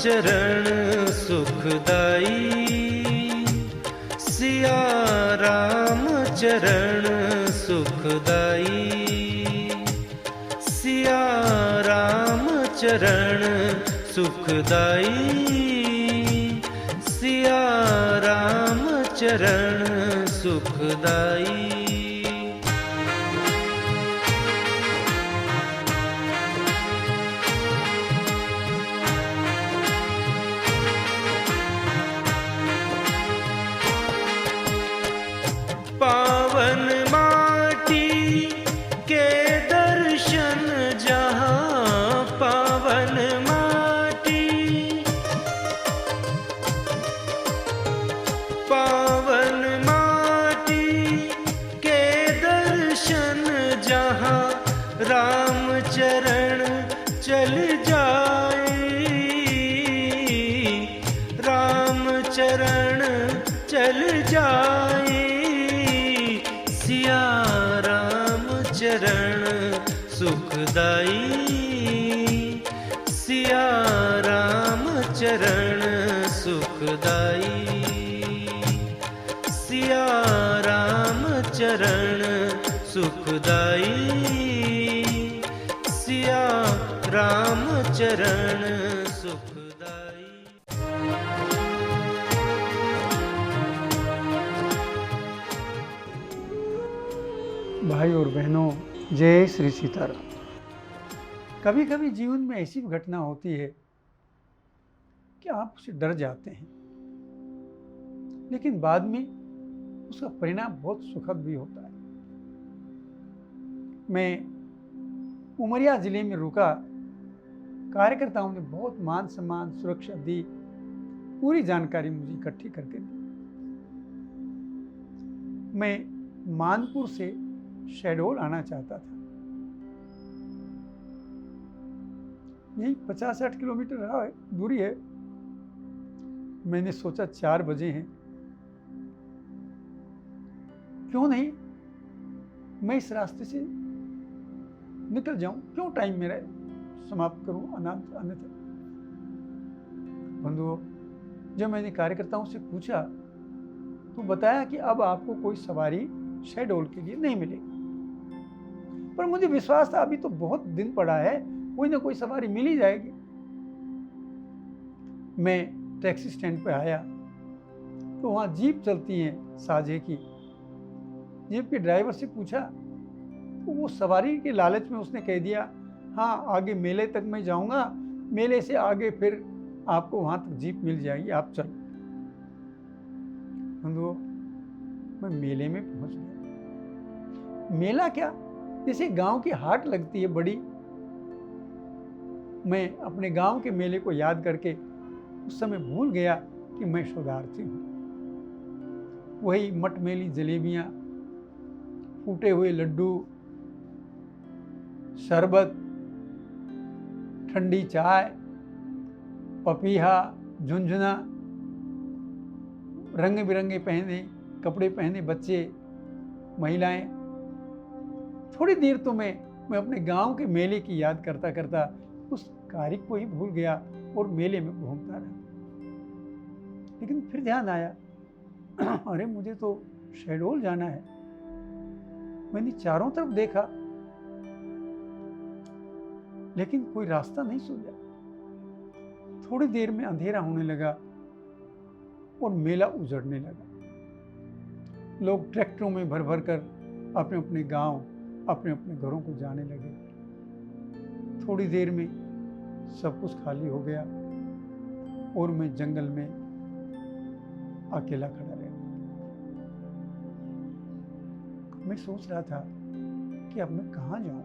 चरण सुखदाई, सिया राम चरण सुखदाई, सिया राम चरण सुखदाई, सिया राम चरण सुखदाई। पावन माटी के दर्शन जहाँ, पावन माटी, पावन माटी के दर्शन जहाँ, राम चरण चल जाए, राम चरण चल जाए, सिया राम चरण सुखदाई, सिया राम चरण सुखदाई, सिया राम चरण सुखदाई, सिया राम चरण सुखदाई। भाई और बहनों, जय श्री सीताराम। कभी कभी जीवन में ऐसी घटना होती है कि आप उससे डर जाते हैं, लेकिन बाद में उसका परिणाम बहुत सुखद भी होता है। मैं उमरिया जिले में रुका, कार्यकर्ताओं ने बहुत मान सम्मान सुरक्षा दी, पूरी जानकारी मुझे इकट्ठी करके दी। मैं मानपुर से शहडोल आना चाहता था। यही 50-60 किलोमीटर दूरी है। मैंने सोचा 4 बजे हैं, क्यों नहीं मैं इस रास्ते से निकल जाऊं, क्यों टाइम मेरा समाप्त करूं अन्यथा। बंधुओं, जब मैंने कार्यकर्ताओं से पूछा तो बताया कि अब आपको कोई सवारी शहडोल के लिए नहीं मिलेगी, पर मुझे विश्वास था अभी तो बहुत दिन पड़ा है, कोई ना कोई सवारी मिल ही जाएगी। मैं टैक्सी स्टैंड पे आया तो वहाँ जीप चलती है साझे की। जीप के ड्राइवर से पूछा तो वो सवारी के लालच में उसने कह दिया, हाँ आगे मेले तक मैं जाऊँगा, मेले से आगे फिर आपको वहाँ तक जीप मिल जाएगी, आप चलो। बंधुओं, मैं मेले में पहुँच गया। मेला क्या, जैसे गांव की हाट लगती है बड़ी। मैं अपने गांव के मेले को याद करके उस समय भूल गया कि मैं शोधार्थी हूँ। वही मटमेली जलेबियाँ, फूटे हुए लड्डू, शरबत, ठंडी चाय, पपीहा, झुंझुना, रंग बिरंगे कपड़े पहने बच्चे, महिलाएं। थोड़ी देर तो मैं अपने गांव के मेले की याद करता करता उस कार्य को ही भूल गया और मेले में घूमता रहा। लेकिन फिर ध्यान आया, अरे मुझे तो शहडोल जाना है। मैंने चारों तरफ देखा, लेकिन कोई रास्ता नहीं सूझा। थोड़ी देर में अंधेरा होने लगा और मेला उजड़ने लगा। लोग ट्रैक्टरों में भर भर कर अपने अपने गांव, अपने अपने घरों को जाने लगे। थोड़ी देर में सब कुछ खाली हो गया और मैं जंगल में अकेला खड़ा रहा। मैं सोच रहा था कि अब मैं कहाँ जाऊं,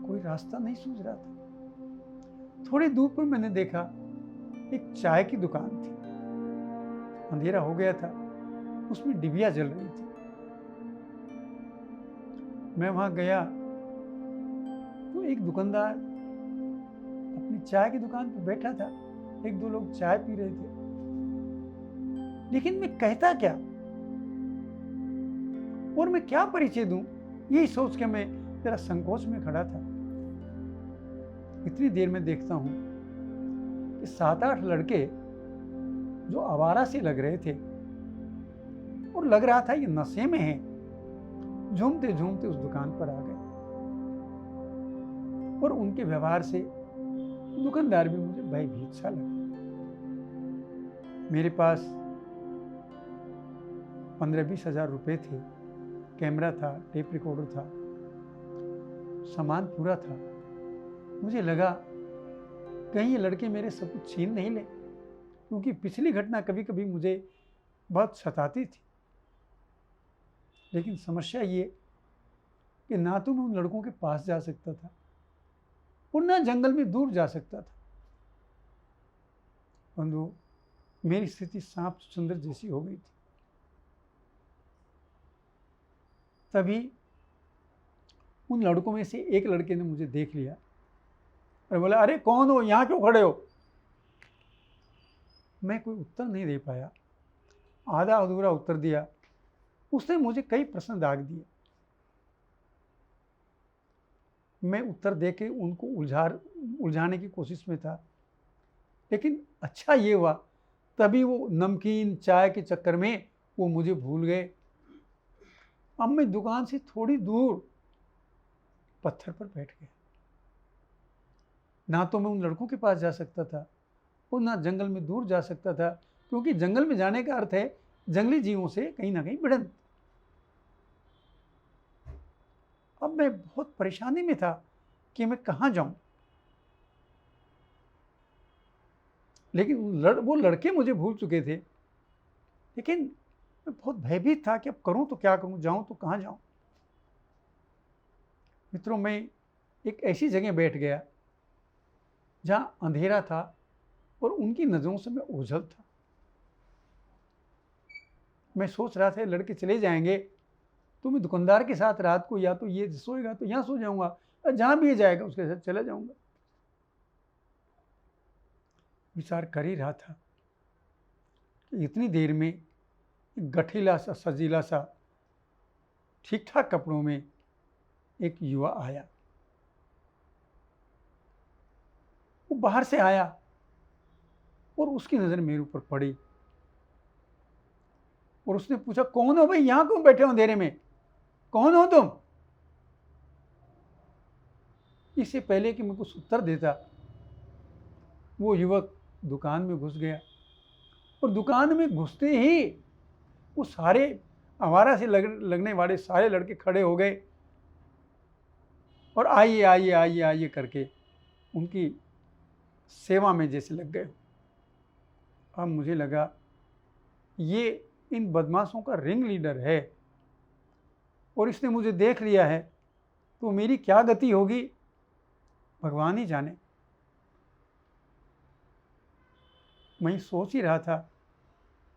कोई रास्ता नहीं सूझ रहा था। थोड़ी दूर पर मैंने देखा एक चाय की दुकान थी। अंधेरा हो गया था, उसमें डिबिया जल रही थी। मैं वहां गया तो एक दुकानदार अपनी चाय की दुकान पर बैठा था। 1-2 लोग चाय पी रहे थे, लेकिन मैं कहता क्या और मैं क्या परिचय दूं, यही सोच के मैं जरा संकोच में खड़ा था। इतनी देर में देखता हूँ कि 7-8 लड़के जो आवारा से लग रहे थे और लग रहा था ये नशे में है, झूमते झूमते उस दुकान पर आ गए और उनके व्यवहार से दुकानदार भी मुझे भयभीत सा लगा। मेरे पास 15-20 हजार रुपए थे, कैमरा था, टेप रिकॉर्डर था, सामान पूरा था। मुझे लगा कहीं ये लड़के मेरे सब कुछ छीन नहीं ले, क्योंकि पिछली घटना कभी कभी मुझे बहुत सताती थी। लेकिन समस्या ये कि ना तो मैं उन लड़कों के पास जा सकता था और ना जंगल में दूर जा सकता था। बंधु, मेरी स्थिति सांप सुंदर जैसी हो गई थी। तभी उन लड़कों में से एक लड़के ने मुझे देख लिया और बोला, अरे कौन हो, यहाँ क्यों खड़े हो? मैं कोई उत्तर नहीं दे पाया, आधा अधूरा उत्तर दिया। उसने मुझे कई प्रश्न दाग दिए। मैं उत्तर देके उनको उलझाने की कोशिश में था, लेकिन अच्छा ये हुआ तभी वो नमकीन चाय के चक्कर में वो मुझे भूल गए। अब मैं दुकान से थोड़ी दूर पत्थर पर बैठ गया। ना तो मैं उन लड़कों के पास जा सकता था और ना जंगल में दूर जा सकता था, क्योंकि जंगल में जाने का अर्थ है जंगली जीवों से कहीं ना कहीं भिड़ंत। अब मैं बहुत परेशानी में था कि मैं कहाँ जाऊं। लेकिन वो लड़के मुझे भूल चुके थे, लेकिन मैं बहुत भयभीत था कि अब करूं तो क्या करूं, जाऊं तो कहाँ जाऊं। मित्रों, मैं एक ऐसी जगह बैठ गया जहां अंधेरा था और उनकी नजरों से मैं ओझल था। मैं सोच रहा था लड़के चले जाएंगे तो मैं दुकानदार के साथ रात को या तो ये सोएगा तो यहाँ सो जाऊंगा, और जहां भी ये जाएगा उसके साथ चला जाऊंगा। विचार कर ही रहा था कि इतनी देर में गठीला सा, सजीला सा, ठीक ठाक कपड़ों में एक युवा आया। वो बाहर से आया और उसकी नजर मेरे ऊपर पड़ी और उसने पूछा, कौन हो भाई, यहां क्यों बैठे हो अंधेरे में, कौन हो तुम? इससे पहले कि मैं कुछ उत्तर देता, वो युवक दुकान में घुस गया और दुकान में घुसते ही वो सारे आवारा से लगने वाले सारे लड़के खड़े हो गए और आइए आइए आइए आइए करके उनकी सेवा में जैसे लग गए। अब मुझे लगा ये इन बदमाशों का रिंग लीडर है और इसने मुझे देख लिया है तो मेरी क्या गति होगी भगवान ही जाने। मैं सोच ही रहा था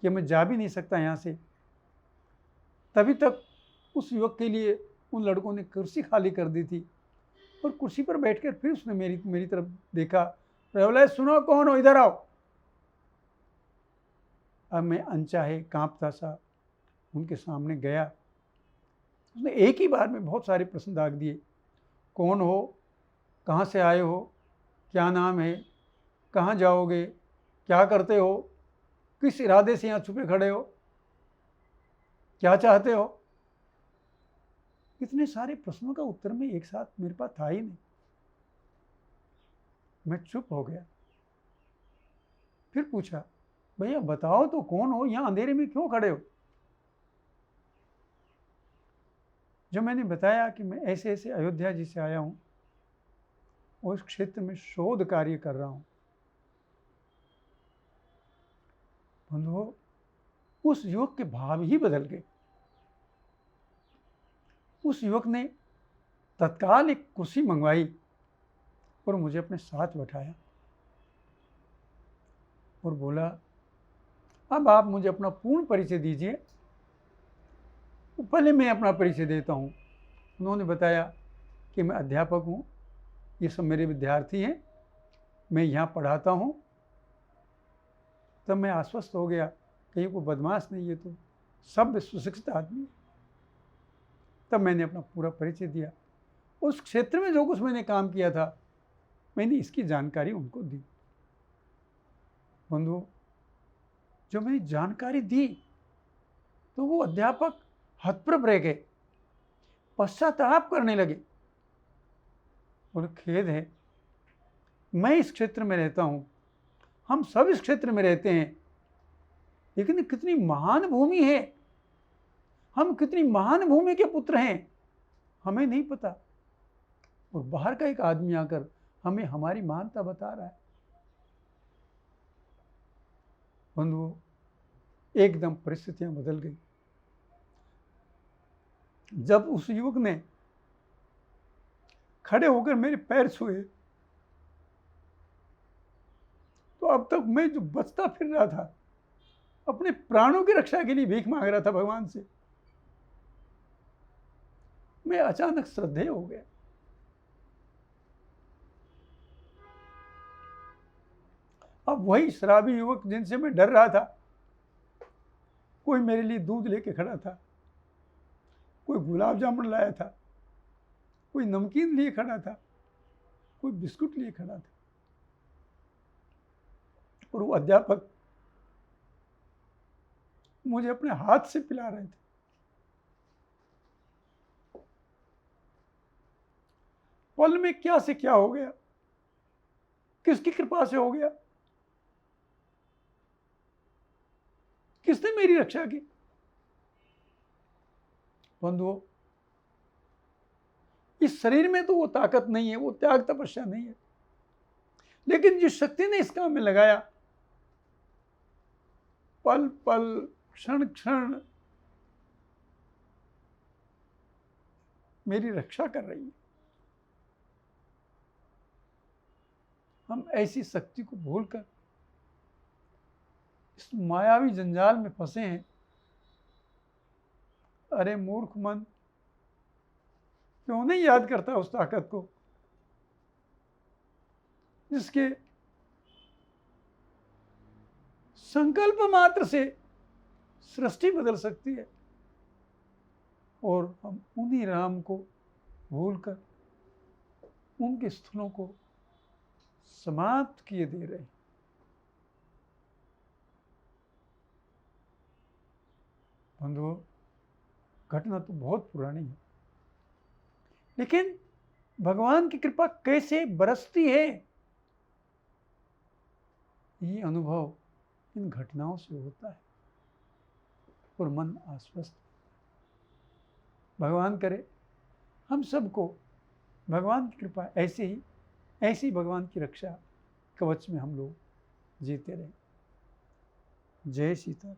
कि मैं जा भी नहीं सकता यहाँ से। तभी तक उस युवक के लिए उन लड़कों ने कुर्सी खाली कर दी थी और कुर्सी पर बैठकर फिर उसने मेरी तरफ देखा, बोला, सुनो कौन हो, इधर आओ। अब मैं अनचाहे कांपता सा उनके सामने गया। उसने एक ही बार में बहुत सारे प्रश्न दाग दिए। कौन हो, कहाँ से आए हो, क्या नाम है, कहाँ जाओगे, क्या करते हो, किस इरादे से यहाँ छुपे खड़े हो, क्या चाहते हो? इतने सारे प्रश्नों का उत्तर में एक साथ मेरे पास था ही नहीं। मैं चुप हो गया। फिर पूछा, भैया बताओ तो कौन हो, यहाँ अंधेरे में क्यों खड़े हो? जब मैंने बताया कि मैं ऐसे ऐसे अयोध्या जी से आया हूँ और इस क्षेत्र में शोध कार्य कर रहा हूँ, बंधुओं, उस युवक के भाव ही बदल गए। उस युवक ने तत्काल एक कुर्सी मंगवाई और मुझे अपने साथ बैठाया और बोला, अब आप मुझे अपना पूर्ण परिचय दीजिए। पहले मैं अपना परिचय देता हूँ। उन्होंने बताया कि मैं अध्यापक हूँ, ये सब मेरे विद्यार्थी हैं, मैं यहाँ पढ़ाता हूँ। तब मैं आश्वस्त हो गया, कहीं कोई बदमाश नहीं, ये तो सभ्य सुशिक्षित आदमी। तब मैंने अपना पूरा परिचय दिया। उस क्षेत्र में जो कुछ मैंने काम किया था मैंने इसकी जानकारी उनको दी। बंधुओं, जब मैंने जानकारी दी तो वो अध्यापक हतप्रभ रह गए, पश्चाताप करने लगे। और खेद है, मैं इस क्षेत्र में रहता हूं, हम सब इस क्षेत्र में रहते हैं, लेकिन कितनी महान भूमि है, हम कितनी महान भूमि के पुत्र हैं, हमें नहीं पता। और बाहर का एक आदमी आकर हमें हमारी महानता बता रहा है। बंधुओं, एकदम परिस्थितियां बदल गई। जब उस युवक ने खड़े होकर मेरे पैर छुए, तो अब तक मैं जो बचता फिर रहा था, अपने प्राणों की रक्षा के लिए भीख मांग रहा था भगवान से, मैं अचानक श्रद्धेय हो गया। अब वही शराबी युवक जिनसे मैं डर रहा था, कोई मेरे लिए दूध लेके खड़ा था, कोई गुलाब जामुन लाया था, कोई नमकीन लिए खड़ा था, कोई बिस्कुट लिए खड़ा था। और वो अध्यापक मुझे अपने हाथ से पिला रहे थे। पल में क्या से क्या हो गया, किसकी कृपा से हो गया, किसने मेरी रक्षा की। बंधुओं, इस शरीर में तो वो ताकत नहीं है, वो त्याग तपस्या नहीं है, लेकिन जिस शक्ति ने इस काम में लगाया, पल पल क्षण क्षण मेरी रक्षा कर रही है। हम ऐसी शक्ति को भूलकर इस मायावी जंजाल में फंसे हैं। अरे मूर्ख मन, क्यों नहीं याद करता उस ताकत को जिसके संकल्प मात्र से सृष्टि बदल सकती है। और हम उन्हीं राम को भूलकर उनके स्थलों को समाप्त किए दे रहे हैं। बंधुओं, घटना तो बहुत पुरानी है, लेकिन भगवान की कृपा कैसे बरसती है, ये अनुभव इन घटनाओं से होता है और मन आश्वस्त। भगवान करे हम सबको भगवान की कृपा ऐसी भगवान की रक्षा कवच में हम लोग जीते रहें। जय सीता।